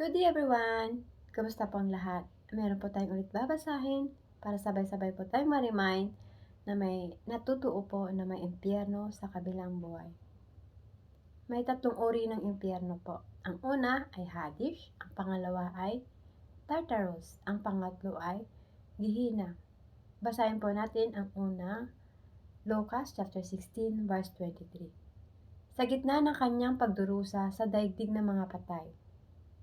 Good day everyone! Kamusta po ang lahat? Meron po tayong ulit babasahin para sabay-sabay po tayong ma-remind na may natutuo po na may impyerno sa kabilang buhay. May tatlong uri ng impyerno po. Ang una ay Hades, ang pangalawa ay Tartarus, ang pangatlo ay Gehenna. Basahin po natin ang una, Lucas chapter 16 verse 23. Sa gitna ng kanyang pagdurusa sa daigdig ng mga patay,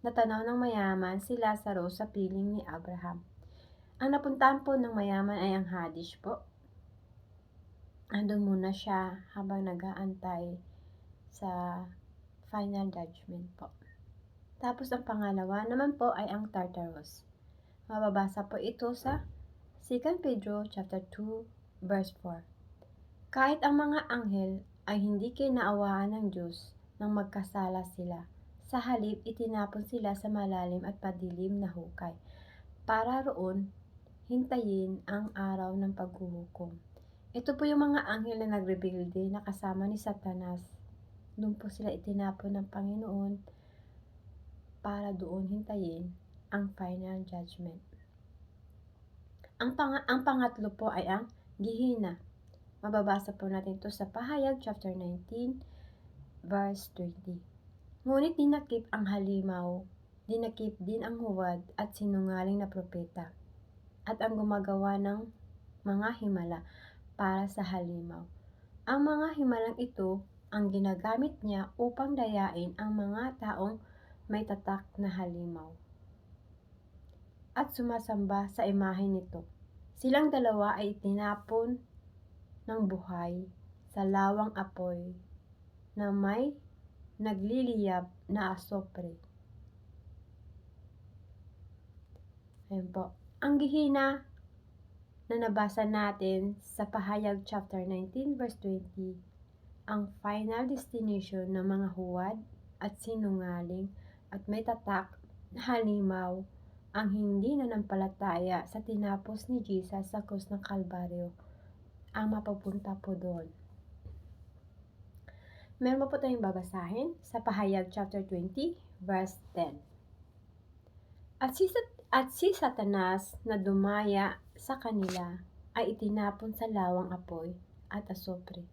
natanaw ng mayaman si Lazaro sa piling ni Abraham. Ang napuntahan po ng mayaman ay ang Hades po. Andun muna siya habang nag-aantay sa final judgment po. Tapos ang pangalawa naman po ay ang Tartarus. Mababasa po ito sa 2 Pedro chapter 2 verse 4. Kahit ang mga anghel ay hindi kinaawaan ng Diyos nang magkasala sila, sa halip itinapon sila sa malalim at padilim na hukay, para roon hintayin ang araw ng paghuhukom. Ito po yung mga anghel na nagrebelde na kasama ni Satanas. Doon po sila itinapon ng Panginoon para doon hintayin ang final judgment. Ang pangatlo po ay ang Gehenna. Mababasa po natin ito sa Pahayag chapter 19 verse 20. Ngunit dinakip ang halimaw, dinakip din ang huwad at sinungaling na propeta, at ang gumagawa ng mga himala para sa halimaw. Ang mga himalang ito ang ginagamit niya upang dayain ang mga taong may tatak na halimaw at sumasamba sa imahe nito. Silang dalawa ay itinapon ng buhay sa lawang apoy na may nagliliyab na asopre. Ayan po. Ang Gehenna na nabasa natin sa Pahayag chapter 19 verse 20, ang final destination ng mga huwad at sinungaling at may tatak na halimaw ang hindi nanampalataya sa tinapos ni Jesus sa krus ng Kalbaryo ang mapapunta po doon. Meron po tayong babasahin sa Pahayag chapter 20 verse 10. At si Satanas na dumaya sa kanila ay itinapon sa lawang apoy at asopre,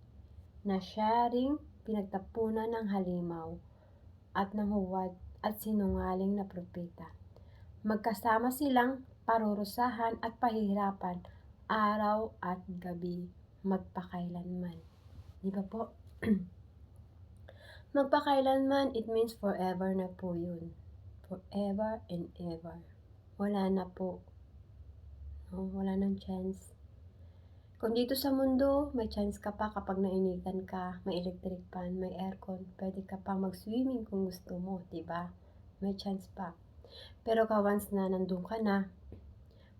na siya ring pinagtapunan ng halimaw at ng huwad at sinungaling na propeta. Magkasama silang parurusahan at pahihirapan araw at gabi magpakailanman. Di ba po? Magpakailanman, it means forever na po yun. Forever and ever. Wala na po. No, wala nang chance. Kung dito sa mundo, may chance ka pa kapag nainitan ka, may electric fan, may aircon, pwede ka pang mag-swimming kung gusto mo, diba? May chance pa. Pero once na nandun ka na,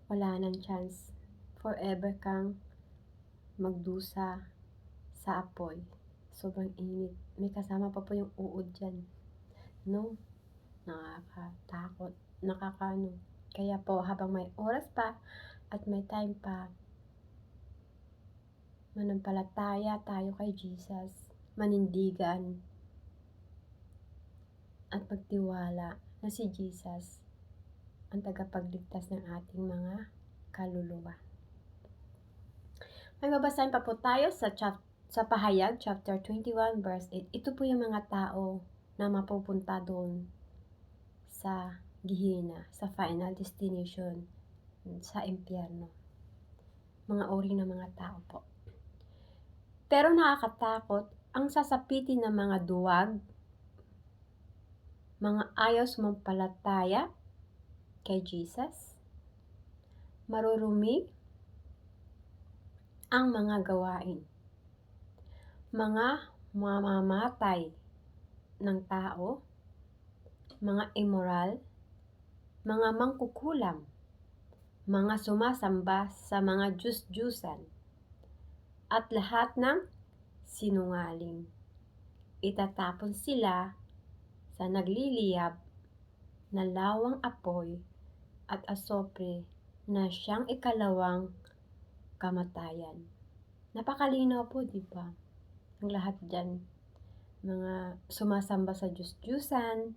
wala nang chance. Forever kang magdusa sa apoy. Sobrang init. May kasama pa po yung uod dyan. No? Nakakatakot. Nakakano. Kaya po, habang may oras pa at may time pa, manampalataya tayo kay Jesus, manindigan, at magtiwala na si Jesus ang tagapagligtas ng ating mga kaluluwa. May babasahin pa po tayo sa Pahayag chapter 21 verse 8. Ito po yung mga tao na mapupunta doon sa Gehenna, sa final destination, sa impyerno. Mga uri ng mga tao po. Pero nakakatakot ang sasapitin ng mga duwag, mga ayaw sumampalataya kay Jesus, marurumi ang mga gawain, mga mamamatay ng tao, mga immoral, mga mangkukulam, mga sumasamba sa mga Diyos-Diyusan, at lahat ng sinungaling. Itatapon sila sa nagliliyab na lawang apoy at asopre na siyang ikalawang kamatayan. Napakalinaw po, di ba? Ang lahat dyan, mga sumasamba sa Diyos-Diyusan,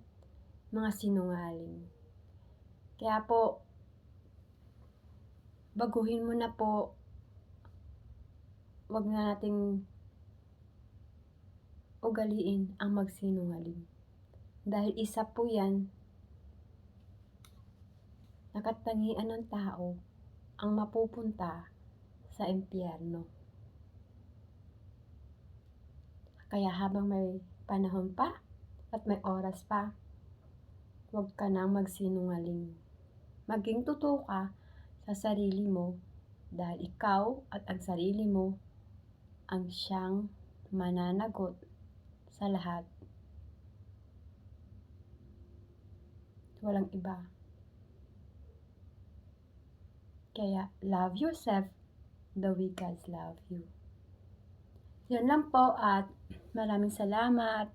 mga sinungaling. Kaya po, baguhin mo na po, 'wag na nating ugaliin ang magsinungaling. Dahil isa po 'yan na katangian ng tao ang mapupunta sa impyerno. Kaya habang may panahon pa at may oras pa, 'wag ka nang magsinungaling. Maging totoo ka sa sarili mo dahil ikaw at ang sarili mo ang siyang mananagot sa lahat. Walang iba. Kaya love yourself the way God love you. Yan lang po at maraming salamat.